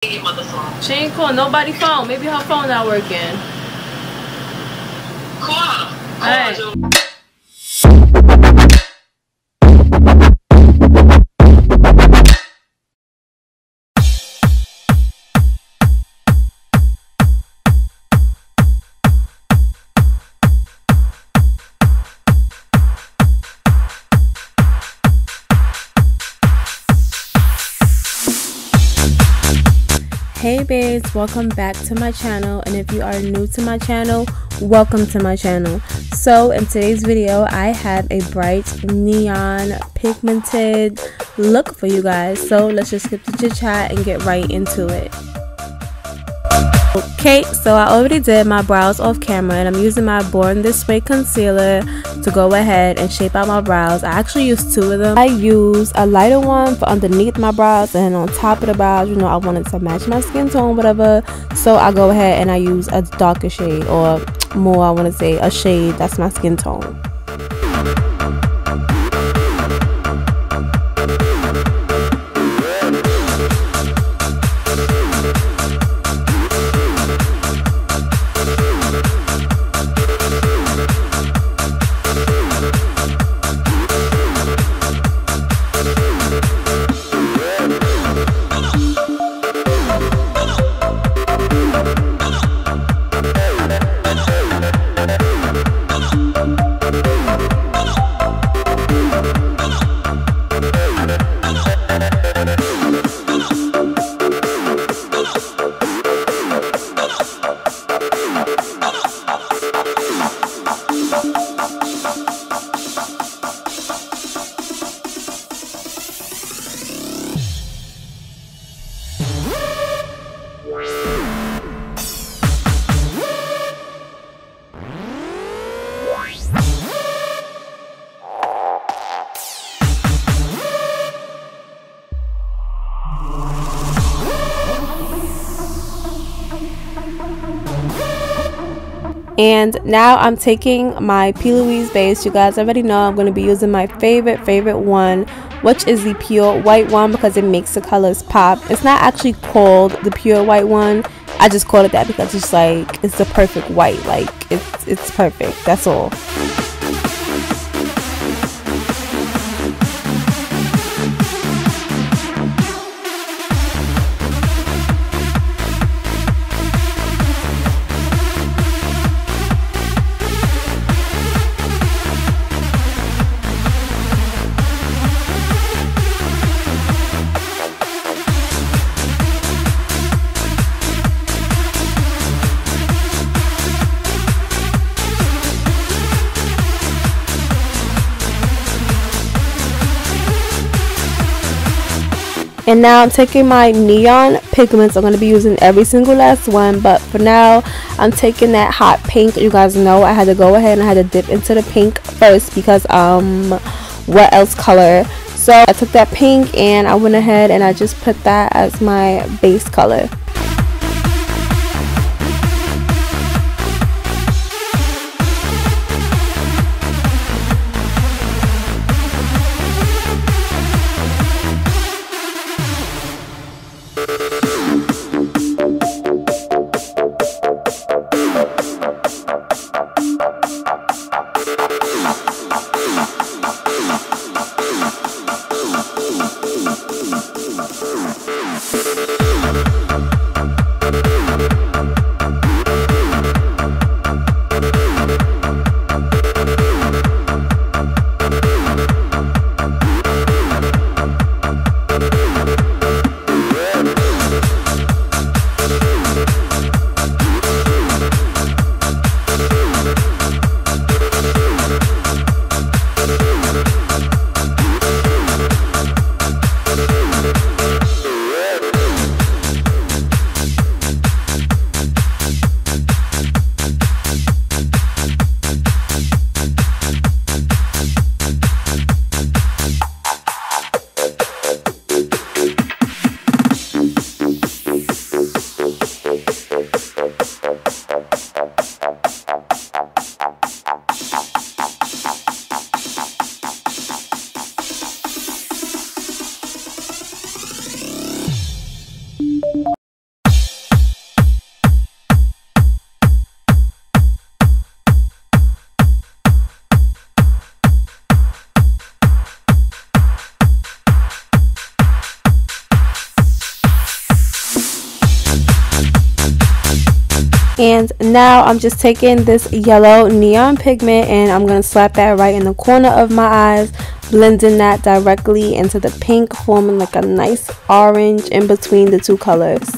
She ain't call nobody phone. Maybe her phone not working. Call her. Alright. Hey babes, welcome back to my channel, and if you are new to my channel, welcome to my channel. So in today's video I have a bright neon pigmented look for you guys, so let's just skip the chit chat and get right into it. Okay, so I already did my brows off camera, and I'm using my Born This Way concealer to go ahead and shape out my brows. I actually use two of them. I use a lighter one for underneath my brows, and on top of the brows, you know, I wanted to match my skin tone, whatever. So I go ahead and I use a darker shade, or more, I want to say a shade that's my skin tone. And now I'm taking my P. Louise base. You guys already know I'm going to be using my favorite one, which is the pure white one, because it makes the colors pop. It's not actually called the pure white one. I just called it that because it's like, it's the perfect white. Like, it's perfect. That's all. And now I'm taking my neon pigments. I'm going to be using every single last one, but for now I'm taking that hot pink. You guys know I had to go ahead and I had to dip into the pink first because what else color. So I took that pink and I went ahead and I just put that as my base color. And now I'm just taking this yellow neon pigment and I'm going to slap that right in the corner of my eyes, blending that directly into the pink, forming like a nice orange in between the two colors.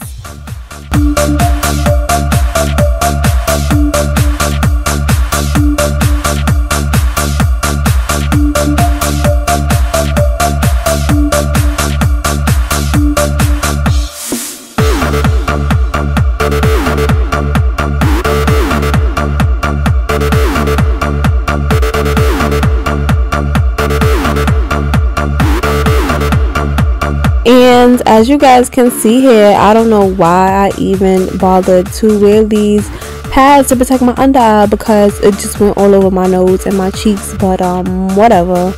And as you guys can see here, I don't know why I even bothered to wear these pads to protect my under eye, because it just went all over my nose and my cheeks, but whatever.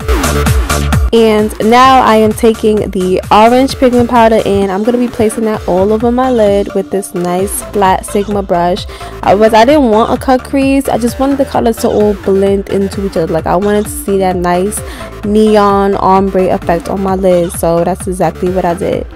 And now I am taking the orange pigment powder and I'm going to be placing that all over my lid with this nice flat Sigma brush. I didn't want a cut crease, I just wanted the colors to all blend into each other. Like, I wanted to see that nice neon ombre effect on my lid, so that's exactly what I did.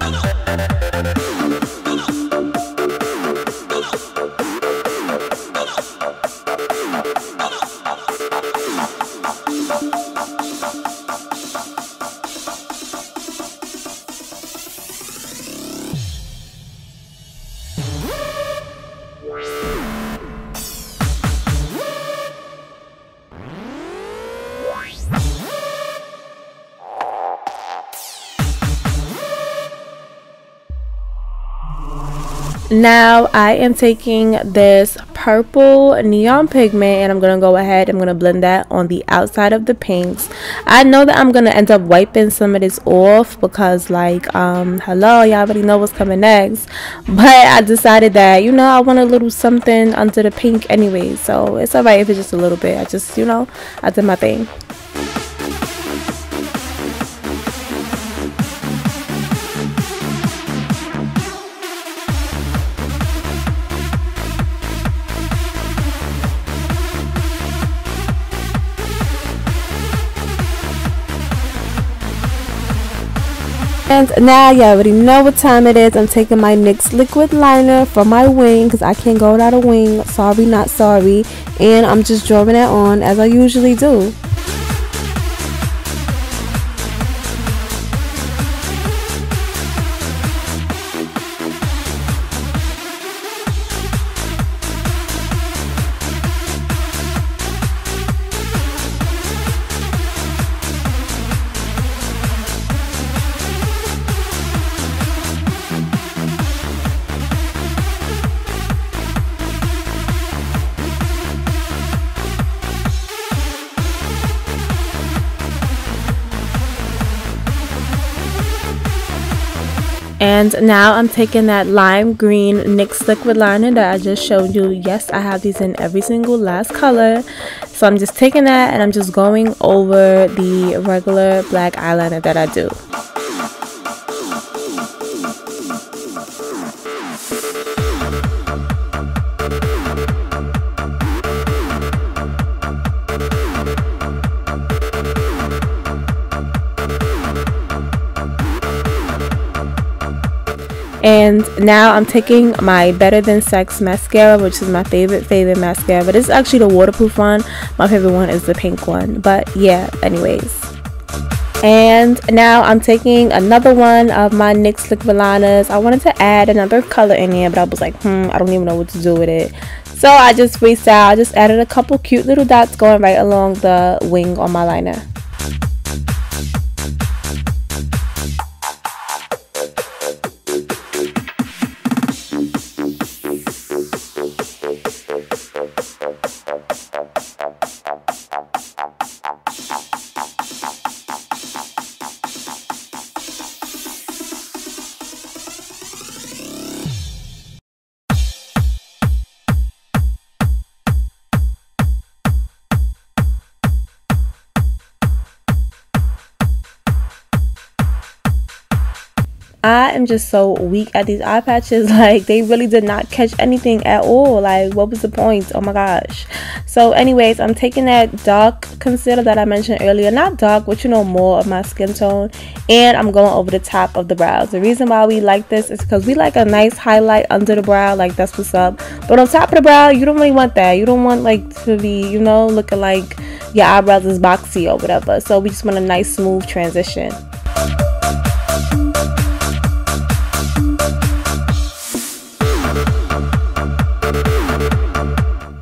Now I am taking this purple neon pigment and I'm going to go ahead, I'm going to blend that on the outside of the pinks. I know that I'm going to end up wiping some of this off because, like, hello, y'all already know what's coming next. But I decided that, you know, I want a little something under the pink anyway, so it's alright if it's just a little bit. I just, you know, I did my thing. And now you already know what time it is. I'm taking my NYX liquid liner for my wing because I can't go without a wing. Sorry, not sorry. And I'm just drawing it on as I usually do. And now I'm taking that lime green NYX liquid liner that I just showed you. Yes, I have these in every single last color. So I'm just taking that and I'm just going over the regular black eyeliner that I do. And now I'm taking my Better Than Sex mascara, which is my favorite mascara, but it's actually the waterproof one. My favorite one is the pink one, but yeah, anyways. And now I'm taking another one of my NYX liquid liners. I wanted to add another color in here, but I was like, I don't even know what to do with it. So I just freestyle. I just added a couple cute little dots going right along the wing on my liner. I am just so weak at these eye patches. Like, they really did not catch anything at all. Like, what was the point? Oh my gosh. So anyways, I'm taking that dark concealer that I mentioned earlier, not dark, but you know, more of my skin tone, and I'm going over the top of the brows. The reason why we like this is because we like a nice highlight under the brow, like that's what's up. But on top of the brow, you don't really want that. You don't want like to be, you know, looking like your eyebrows is boxy or whatever. So we just want a nice smooth transition.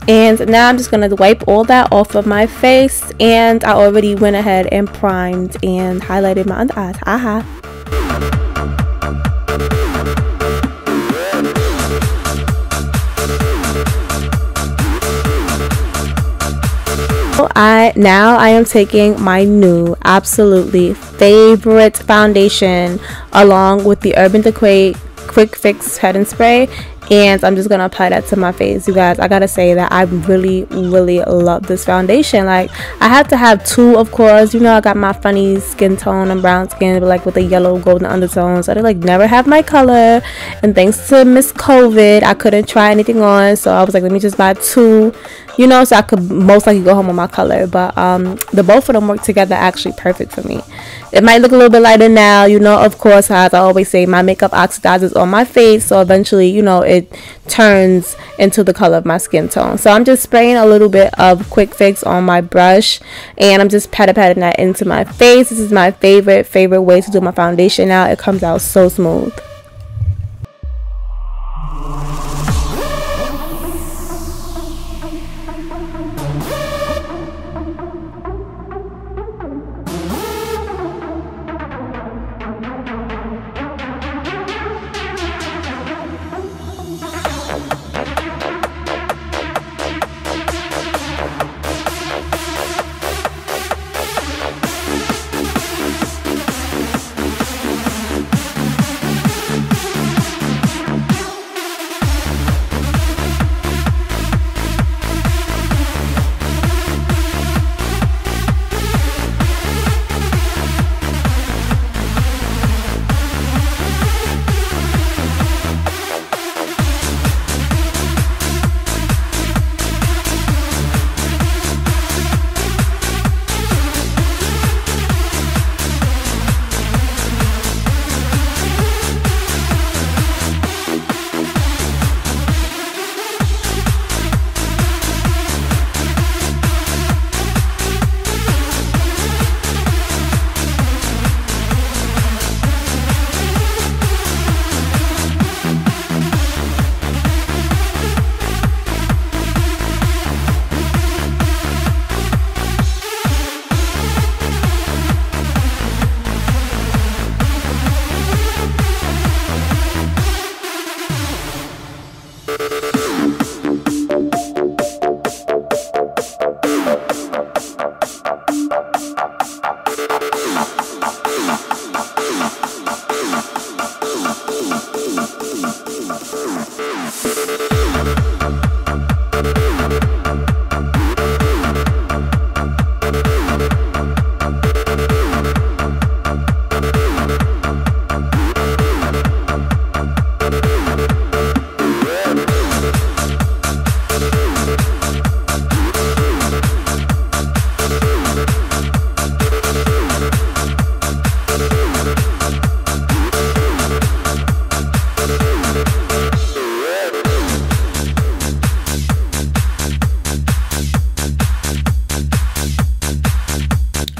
And now I'm just going to wipe all that off of my face, and I already went ahead and primed and highlighted my under eyes. Aha. Now I am taking my new absolutely favorite foundation along with the Urban Decay Quick Fix Head and Spray, and I'm just gonna apply that to my face. You guys, I gotta say that I really love this foundation. Like, I had to have two, of course. You know, I got my funny skin tone and brown skin, but like with the yellow golden undertones. I did like never have my color, and thanks to Miss COVID, I couldn't try anything on, so I was like, let me just buy two, you know, so I could most likely go home with my color. But the both of them work together actually perfect for me. It might look a little bit lighter now, you know, of course, as I always say, my makeup oxidizes on my face, so eventually, you know, it turns into the color of my skin tone. So I'm just spraying a little bit of Quick Fix on my brush, and I'm just patting that into my face. This is my favorite way to do my foundation now. It comes out so smooth.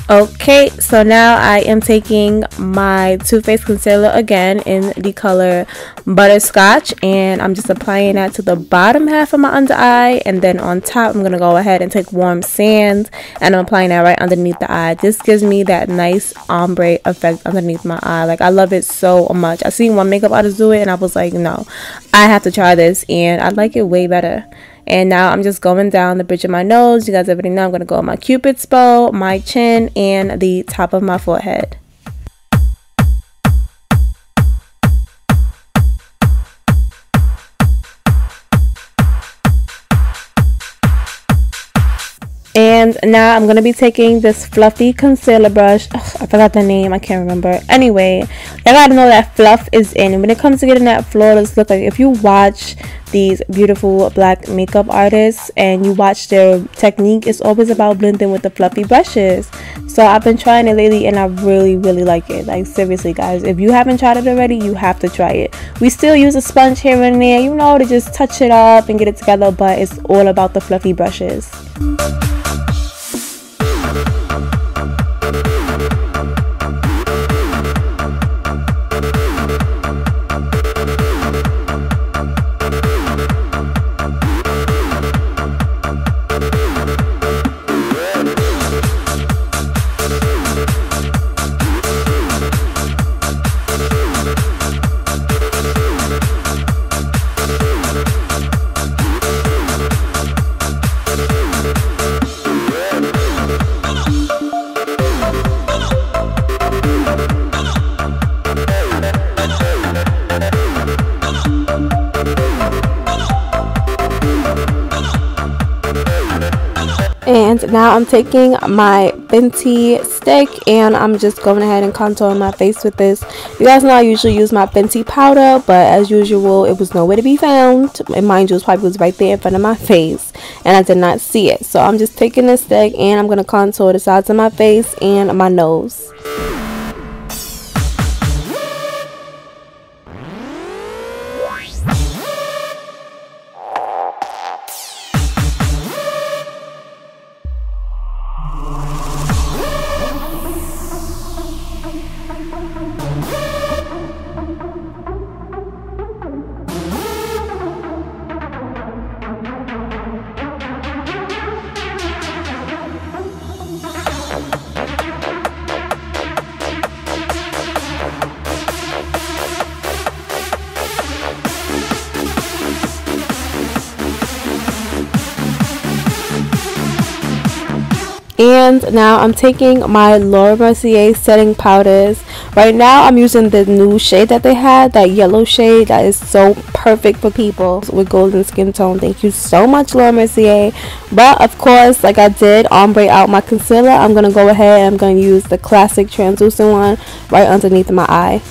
Okay, so now I am taking my Too Faced concealer again in the color Butterscotch, and I'm just applying that to the bottom half of my under eye, and then on top I'm gonna go ahead and take Warm Sand and I'm applying that right underneath the eye. This gives me that nice ombre effect underneath my eye. Like, I love it so much. I seen one makeup artist do it and I was like, no, I have to try this, and I like it way better. And now I'm just going down the bridge of my nose. You guys already know I'm going to go on my Cupid's bow, my chin, and the top of my forehead. And now I'm gonna be taking this fluffy concealer brush. Ugh, I forgot the name, I can't remember. Anyway, I gotta know that fluff is in. And when it comes to getting that flawless look, like if you watch these beautiful black makeup artists and you watch their technique, it's always about blending with the fluffy brushes. So I've been trying it lately and I really like it. Like seriously guys, if you haven't tried it already, you have to try it. We still use a sponge here and there, you know, to just touch it up and get it together, but it's all about the fluffy brushes. And now I'm taking my Fenty stick and I'm just going ahead and contouring my face with this. You guys know I usually use my Fenty powder, but as usual it was nowhere to be found. And mind you, it probably was right there in front of my face and I did not see it. So I'm just taking this stick and I'm going to contour the sides of my face and my nose. And now I'm taking my Laura Mercier setting powders. Right now I'm using the new shade that they had, that yellow shade that is so perfect for people with golden skin tone. Thank you so much, Laura Mercier. But of course, like I did ombre out my concealer, I'm going to go ahead and I'm going to use the classic translucent one right underneath my eye.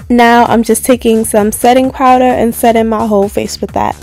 Now I'm just taking some setting powder and setting my whole face with that.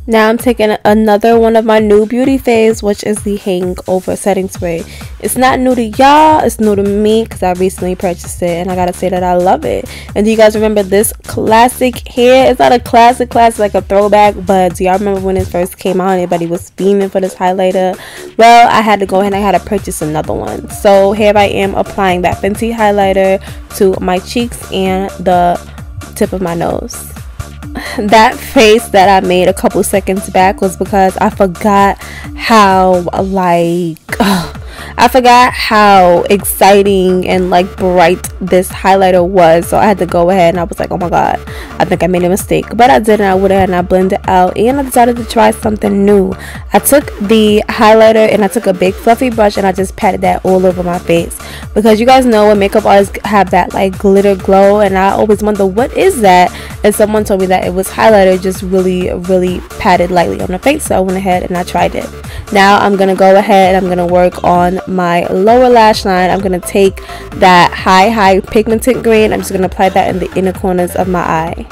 Now I'm taking another one of my new beauty faves, which is the Hangover setting spray. It's not new to y'all, it's new to me because I recently purchased it, and I gotta say that I love it. And do you guys remember this classic hair? It's not a classic like a throwback, but do y'all remember when it first came out, everybody was fiending for this highlighter? Well, I had to go ahead and I had to purchase another one. So here I am applying that Fenty highlighter to my cheeks and the tip of my nose. That face that I made a couple seconds back was because I forgot how I forgot how exciting and like bright this highlighter was, so I had to go ahead and I was like, oh my god, I think I made a mistake, but I didn't. I went ahead and I blended it out, and I decided to try something new. I took the highlighter and I took a big fluffy brush and I just patted that all over my face, because you guys know when makeup artists have that like glitter glow, and I always wonder what is that, and someone told me that it was highlighter just really patted lightly on the face, so I went ahead and I tried it. Now I'm gonna go ahead and I'm gonna work on my lower lash line. I'm gonna take that high pigmented green. I'm just gonna apply that in the inner corners of my eye.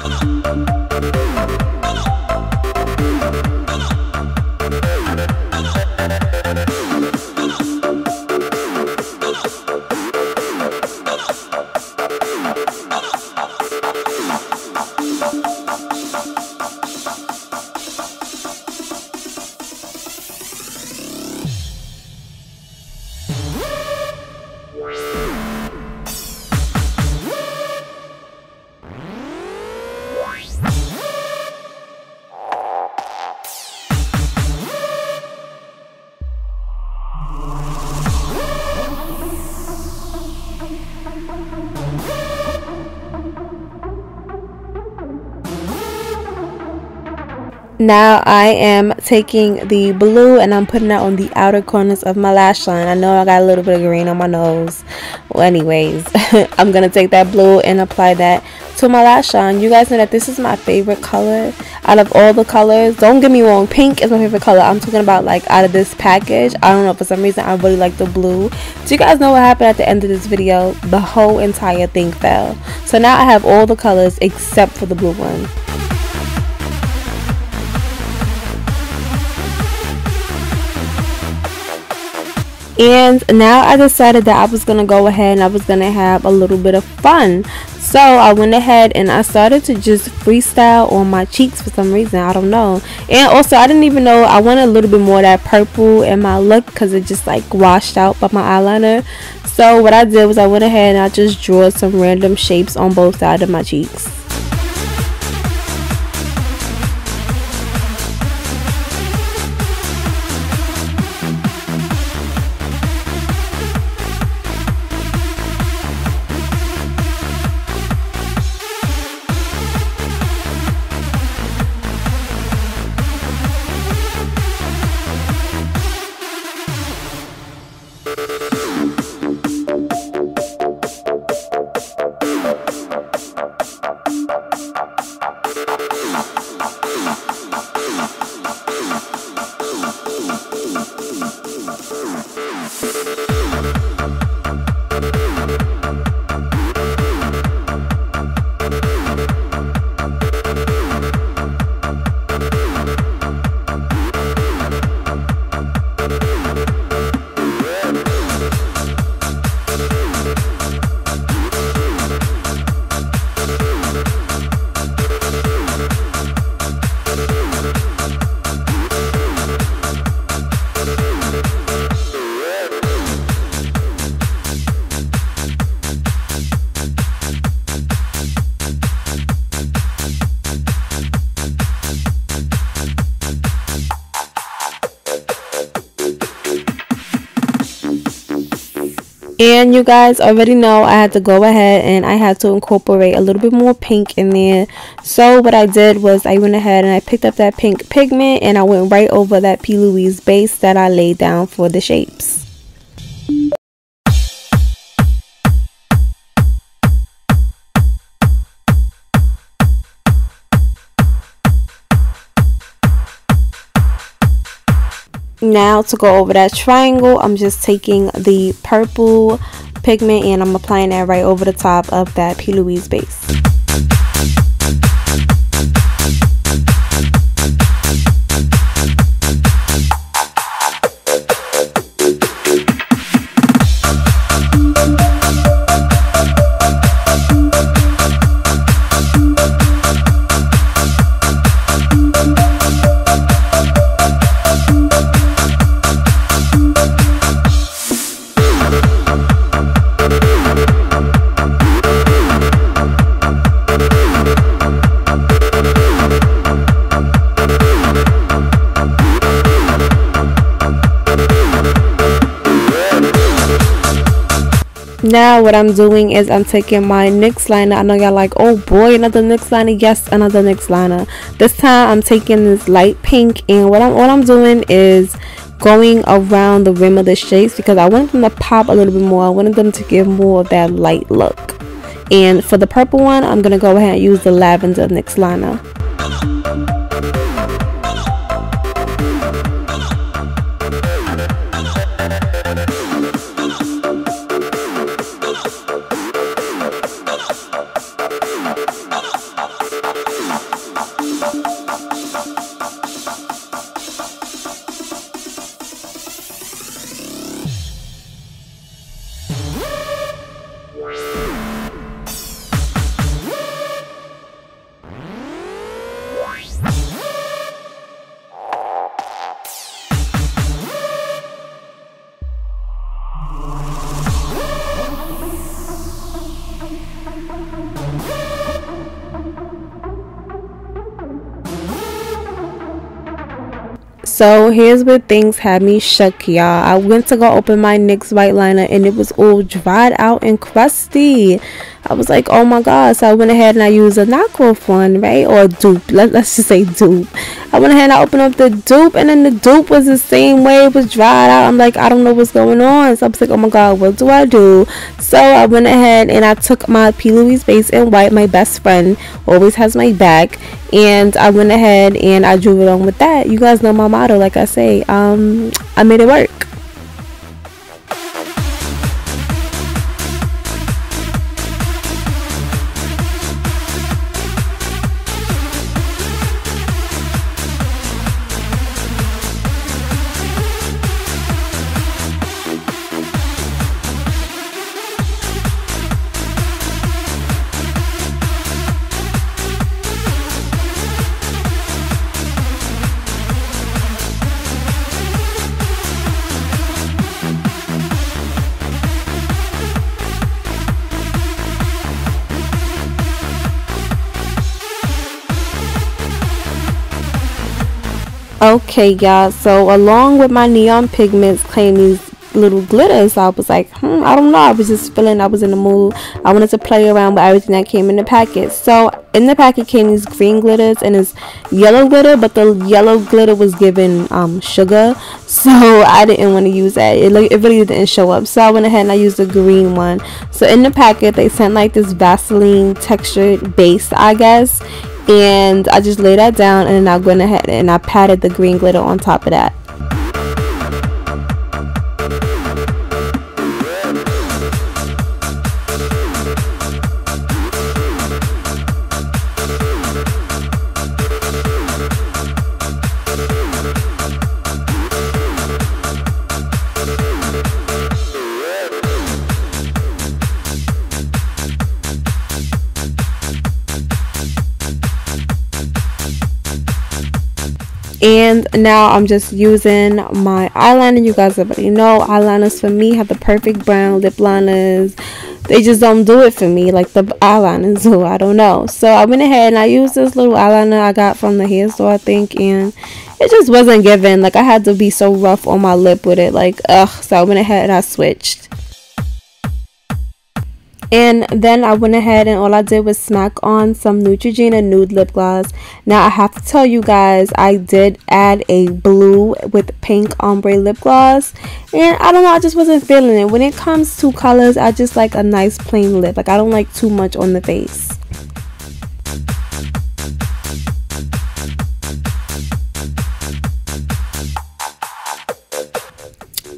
Now I am taking the blue and I'm putting it on the outer corners of my lash line. I know I got a little bit of green on my nose. Well, anyways, I'm going to take that blue and apply that to my lash line. You guys know that this is my favorite color out of all the colors. Don't get me wrong, pink is my favorite color. I'm talking about like out of this package. I don't know, for some reason I really like the blue. Do you guys know what happened at the end of this video? The whole entire thing fell. So now I have all the colors except for the blue one. And now I decided that I was going to go ahead and I was going to have a little bit of fun. So I went ahead and I started to just freestyle on my cheeks for some reason. I don't know. And also I didn't even know I wanted a little bit more of that purple in my look because it just like washed out by my eyeliner. So what I did was I went ahead and I just drew some random shapes on both sides of my cheeks. And you guys already know I had to go ahead and I had to incorporate a little bit more pink in there. So what I did was I went ahead and I picked up that pink pigment and I went right over that P. Louise base that I laid down for the shapes. Now to go over that triangle, I'm just taking the purple pigment and I'm applying that right over the top of that P. Louise base. Now what I'm doing is I'm taking my NYX liner. I know y'all like, oh boy, another NYX liner. Yes, another NYX liner. This time I'm taking this light pink, and what I'm doing is going around the rim of the shades because I wanted them to pop a little bit more. I wanted them to give more of that light look. And for the purple one, I'm gonna go ahead and use the lavender NYX liner. So here's where things had me shook, y'all. I went to go open my NYX white liner and it was all dried out and crusty. I was like, oh my god. So I went ahead and I used a knockoff one, right? Or a dupe. Let's just say dupe. I went ahead and I opened up the dupe, and then the dupe was the same way. It was dried out. I'm like, I don't know what's going on. So I was like, oh my god, what do I do? So I went ahead and I took my P. Louise base in white. My best friend always has my back. And I went ahead and I drew it on with that. You guys know my motto, like I say. I made it work. Okay, y'all, so along with my neon pigments came these little glitters. I was like, I don't know, I was just feeling, I was in the mood. I wanted to play around with everything that came in the packet. So in the packet came these green glitters and this yellow glitter, but the yellow glitter was given sugar, so I didn't want to use that. It really didn't show up, so I went ahead and I used the green one. So in the packet they sent like this Vaseline textured base, I guess, and I just laid that down, and then I went ahead and I patted the green glitter on top of that. And now I'm just using my eyeliner. You guys already know eyeliners for me have the perfect brown lip liners. They just don't do it for me like the eyeliners do. I don't know. So I went ahead and I used this little eyeliner I got from the hair store, I think, and it just wasn't given. Like I had to be so rough on my lip with it, like ugh. So I went ahead and I switched. And then I went ahead and all I did was smack on some Neutrogena nude lip gloss. Now I have to tell you guys, I did add a blue with pink ombre lip gloss, and I don't know, I just wasn't feeling it. When it comes to colors, I just like a nice plain lip. Like I don't like too much on the face.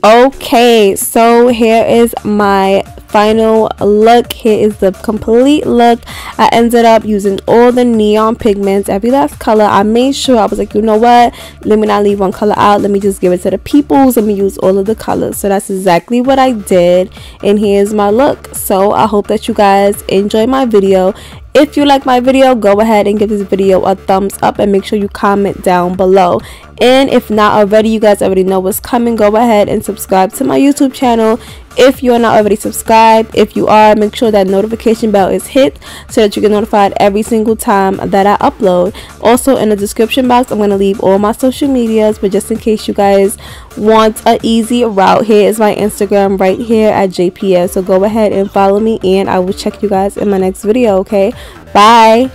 Okay, so here is my final look. Here is the complete look. I ended up using all the neon pigments, every last color. I made sure, I was like, you know what, let me not leave one color out, let me just give it to the peoples, let me use all of the colors. So that's exactly what I did, and here's my look. So I hope that you guys enjoy my video. If you like my video, go ahead and give this video a thumbs up and make sure you comment down below. And if not already, you guys already know what's coming. Go ahead and subscribe to my YouTube channel if you are not already subscribed. If you are, make sure that notification bell is hit so that you get notified every single time that I upload. Also, in the description box, I'm going to leave all my social medias, but just in case you guys want an easy route, here is my Instagram right here at Jaiye Pierre. So go ahead and follow me, and I will check you guys in my next video. Okay, bye.